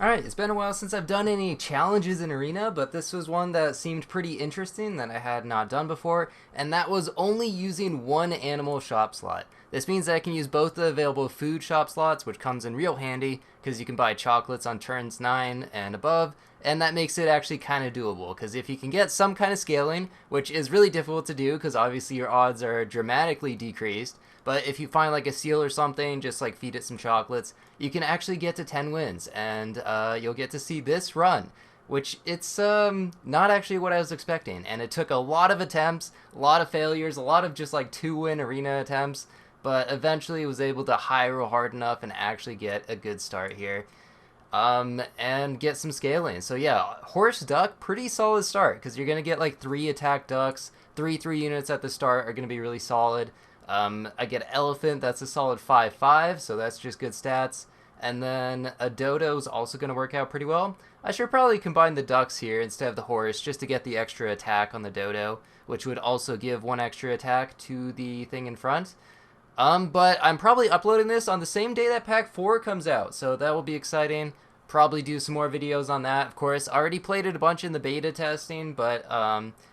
Alright, it's been a while since I've done any challenges in Arena, but this was one that seemed pretty interesting that I had not done before, and that was only using one animal shop slot. This means that I can use both the available food shop slots, which comes in real handy, because you can buy chocolates on turns 9 and above, and that makes it actually kind of doable, because if you can get some kind of scaling, which is really difficult to do, because obviously your odds are dramatically decreased, but if you find like a seal or something, just like feed it some chocolates, you can actually get to 10 wins, and you'll get to see this run, which it's not actually what I was expecting. And it took a lot of attempts, a lot of failures, a lot of just like 2-win arena attempts, but eventually was able to high roll hard enough and actually get a good start here. And get some scaling. So yeah, horse duck, pretty solid start because you're gonna get like 3 attack ducks, 3 units at the start are gonna be really solid. I get elephant, that's a solid 5/5, so that's just good stats. And then a dodo is also gonna work out pretty well. I should probably combine the ducks here instead of the horse just to get the extra attack on the dodo, which would also give 1 extra attack to the thing in front. But I'm probably uploading this on the same day that Pack 4 comes out, so that will be exciting. Probably do some more videos on that, of course. I already played it a bunch in the beta testing, but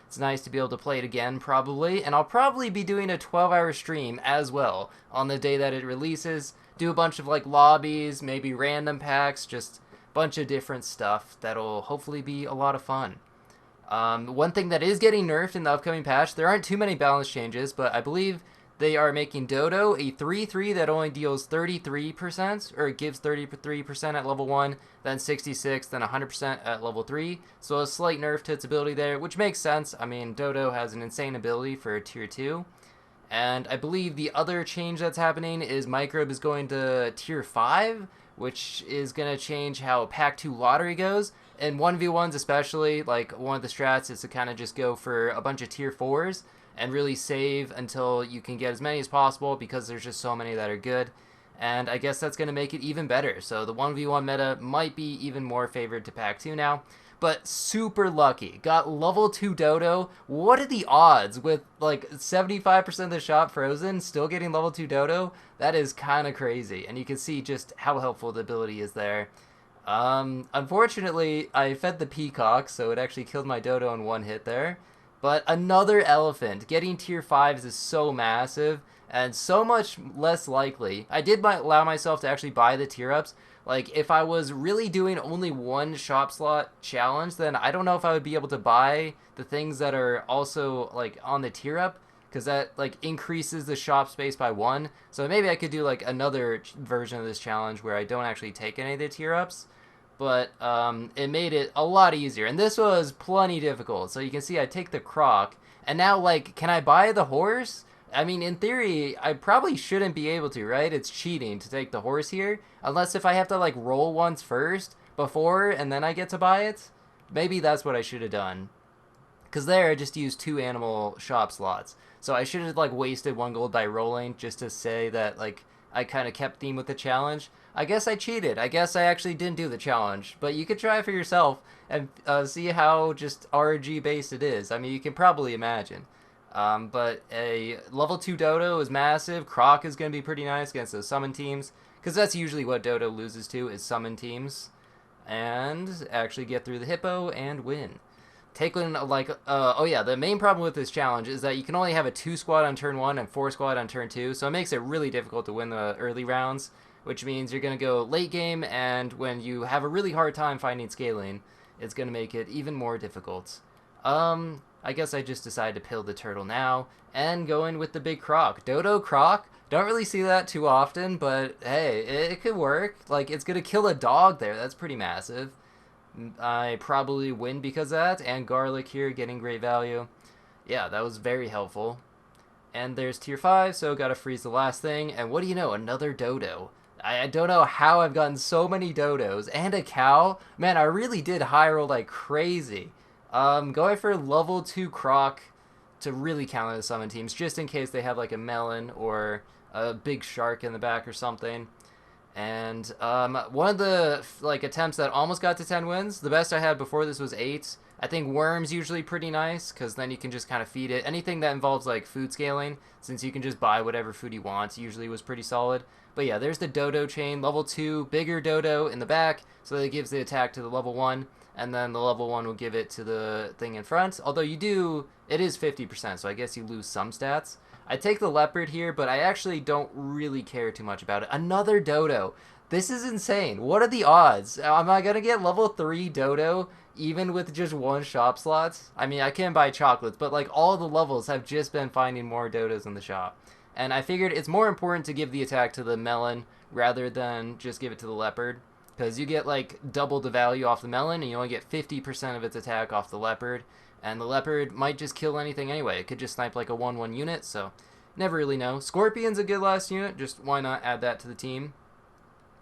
it's nice to be able to play it again, probably. And I'll probably be doing a 12-hour stream as well on the day that it releases. Do a bunch of like lobbies, maybe random packs, just a bunch of different stuff that'll hopefully be a lot of fun. One thing that is getting nerfed in the upcoming patch, there aren't too many balance changes, but I believe they are making Dodo a 3/3 that only deals 33%, or it gives 33% at level 1, then 66, then 100% at level 3. So a slight nerf to its ability there, which makes sense. I mean, Dodo has an insane ability for tier 2. And I believe the other change that's happening is Microbe is going to tier 5, which is going to change how Pack 2 lottery goes. And 1v1s especially, like one of the strats is to kind of just go for a bunch of tier 4s and really save until you can get as many as possible because there's just so many that are good. And I guess that's going to make it even better. So the 1v1 meta might be even more favored to Pack 2 now. But super lucky. Got level 2 Dodo. What are the odds with like 75% of the shop frozen, still getting level 2 Dodo? That is kind of crazy. And you can see just how helpful the ability is there. Unfortunately, I fed the peacock, so it actually killed my Dodo in one hit there. But another elephant. Getting tier 5s is so massive and so much less likely. I did allow myself to actually buy the tier ups. Like, if I was really doing only one shop slot challenge, then I don't know if I would be able to buy the things that are also, like, on the tier up, because that, like, increases the shop space by 1. So maybe I could do, like, another version of this challenge where I don't actually take any of the tier ups, but it made it a lot easier. And this was plenty difficult. So you can see I take the croc, and now, like, can I buy the horse? I mean, in theory, I probably shouldn't be able to, right? It's cheating to take the horse here. Unless if I have to, like, roll once first before, and then I get to buy it. Maybe that's what I should have done. Because there, I just used 2 animal shop slots. So I should have, like, wasted 1 gold by rolling just to say that, like, I kind of kept theme with the challenge. I guess I cheated. I guess I actually didn't do the challenge. But you could try it for yourself and see how just RNG based it is. I mean, you can probably imagine. But a level 2 Dodo is massive. Croc is going to be pretty nice against those summon teams. Because that's usually what Dodo loses to, is summon teams. And actually get through the hippo and win. Taking, like, oh yeah, the main problem with this challenge is that you can only have a 2 squad on turn 1 and 4 squad on turn 2. So it makes it really difficult to win the early rounds. Which means you're going to go late game, and when you have a really hard time finding scaling, it's going to make it even more difficult. I guess I just decided to pill the turtle now, and go in with the big croc. Dodo croc? Don't really see that too often, but hey, it could work. Like, it's going to kill a dog there. That's pretty massive. I probably win because of that, and garlic here getting great value. Yeah, that was very helpful. And there's tier 5, so gotta freeze the last thing, and what do you know, another dodo. I don't know how I've gotten so many dodos and a cow. Man, I really did high roll like crazy. Going for level 2 croc to really counter the summon teams, just in case they have like a melon or a big shark in the back or something. And one of the like attempts that almost got to 10 wins, the best I had before this was 8. I think worms usually pretty nice because then you can just kind of feed it. Anything that involves like food scaling, since you can just buy whatever food you want, usually was pretty solid. But yeah, there's the dodo chain, level 2, bigger dodo in the back, so that it gives the attack to the level 1, and then the level 1 will give it to the thing in front. Although it is 50%, so I guess you lose some stats. I take the leopard here, but I actually don't really care too much about it. Another dodo. This is insane. What are the odds? Am I going to get level 3 dodo even with just one shop slot? I mean, I can buy chocolates, but like all the levels have just been finding more dodos in the shop. And I figured it's more important to give the attack to the melon rather than just give it to the leopard. Because you get like double the value off the melon and you only get 50% of its attack off the leopard. And the leopard might just kill anything anyway. It could just snipe like a 1-1 unit, so never really know. Scorpion's a good last unit, just why not add that to the team?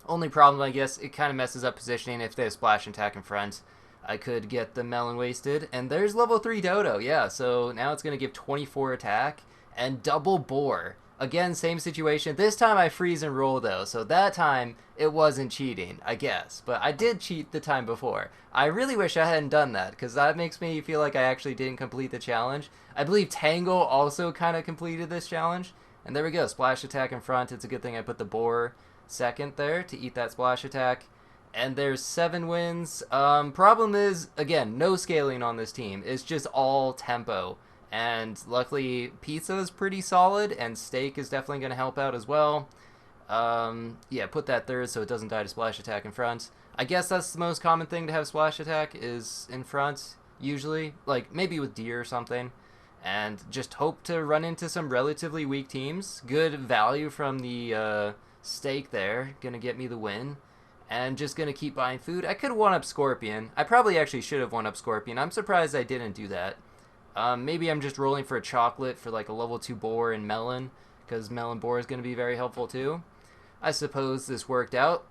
Only problem, I guess, it kind of messes up positioning if they have splash attack in front. I could get the melon wasted. And there's level 3 dodo, yeah, so now it's going to give 24 attack and double boar. Again, same situation. This time I freeze and roll, though, so that time it wasn't cheating, I guess. But I did cheat the time before. I really wish I hadn't done that, because that makes me feel like I actually didn't complete the challenge. I believe Tango also kind of completed this challenge. And there we go, splash attack in front. It's a good thing I put the boar second there to eat that splash attack. And there's 7 wins. Problem is, again, no scaling on this team. It's just all tempo. And luckily, pizza is pretty solid, and steak is definitely going to help out as well. Yeah, put that third so it doesn't die to splash attack in front. I guess that's the most common thing to have splash attack is in front, usually. Like, maybe with deer or something. And just hope to run into some relatively weak teams. Good value from the steak there. Going to get me the win. And just going to keep buying food. I could 1-up Scorpion. I probably actually should have 1-up Scorpion. I'm surprised I didn't do that. Maybe I'm just rolling for a chocolate for like a level 2 boar and melon, because melon boar is going to be very helpful too. I suppose this worked out,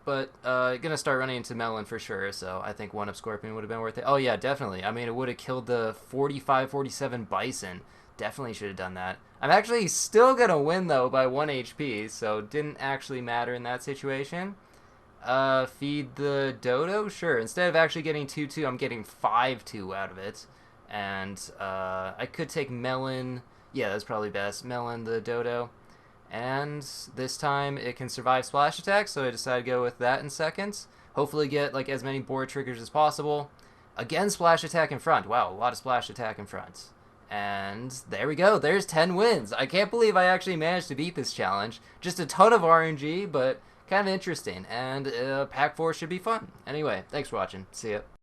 but going to start running into melon for sure, so I think 1-up Scorpion would have been worth it. Oh yeah, definitely. I mean, it would have killed the 45-47 bison. Definitely should have done that. I'm actually still going to win though by 1 HP, so didn't actually matter in that situation. Feed the dodo? Sure. Instead of actually getting 2-2, I'm getting 5-2 out of it. And I could take melon. Yeah, that's probably best. Melon the dodo. And this time it can survive splash attack, so I decided to go with that in seconds. Hopefully get like as many board triggers as possible. Again, splash attack in front. Wow, a lot of splash attack in front. And there we go. There's 10 wins. I can't believe I actually managed to beat this challenge. Just a ton of RNG, but kind of interesting. And Pack 4 should be fun. Anyway, thanks for watching. See ya.